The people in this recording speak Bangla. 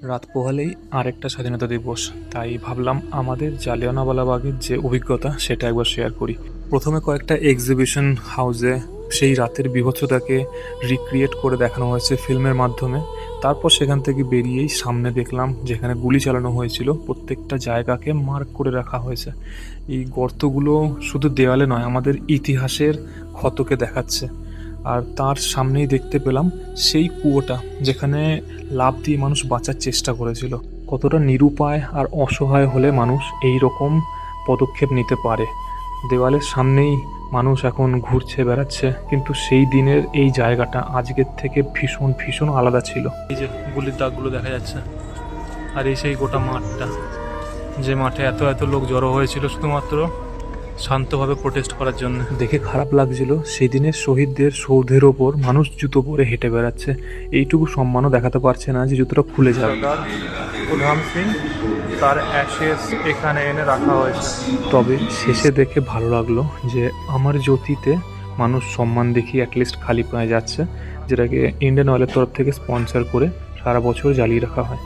রাত পোহালেই আরেকটা স্বাধীনতা দিবস, তাই ভাবলাম আমাদের জালিয়ানওয়ালাবাগের যে অভিজ্ঞতা সেটা একবার শেয়ার করি। প্রথমে কয়েকটা এক্সিবিশন হাউসে সেই রাতের বীভৎসতাকে রিক্রিয়েট করে দেখানো হয়েছে ফিল্মের মাধ্যমে। তারপর সেখান থেকে বেরিয়েই সামনে দেখলাম যেখানে গুলি চালানো হয়েছিল প্রত্যেকটা জায়গাকে মার্ক করে রাখা হয়েছে। এই গর্তগুলো শুধু দেওয়ালে নয়, আমাদের ইতিহাসের ক্ষতকে দেখাচ্ছে। আর তার সামনেই দেখতে পেলাম সেই কুয়োটা যেখানে লাফ দিয়ে মানুষ বাঁচার চেষ্টা করেছিল। কতটা নিরুপায় আর অসহায় হলে মানুষ এই রকম পদক্ষেপ নিতে পারে। দেওয়ালের সামনেই মানুষ এখন ঘুরছে বেড়াচ্ছে, কিন্তু সেই দিনের এই জায়গাটা আজকের থেকে ভীষণ ভীষণ আলাদা ছিল। এই যে গুলির দাগগুলো দেখা যাচ্ছে, আর এই সেই গোটা মাঠটা, যে মাঠে এত এত লোক জড়ো হয়েছিল শুধুমাত্র শান্তভাবে প্রোটেস্ট করার জন্য। দেখে খারাপ লাগছিল, সেই দিনের শহীদদের সৌধের ওপর মানুষ জুতো পরে হেঁটে বেড়াচ্ছে। এইটুকু সম্মানও দেখাতে পারছে না যে জুতোটা খুলে যাবে। উধাম সিং, তার অ্যাশেস এখানে এনে রাখা হয়েছে। তবে শেষে দেখে ভালো লাগলো যে আমার জ্যোতিতে মানুষ সম্মান দেখিয়ে অ্যাটলিস্ট খালি পায়ে যাচ্ছে, যেটাকে ইন্ডিয়ান অয়েলের তরফ থেকে স্পন্সর করে সারা বছর জ্বালিয়ে রাখা হয়।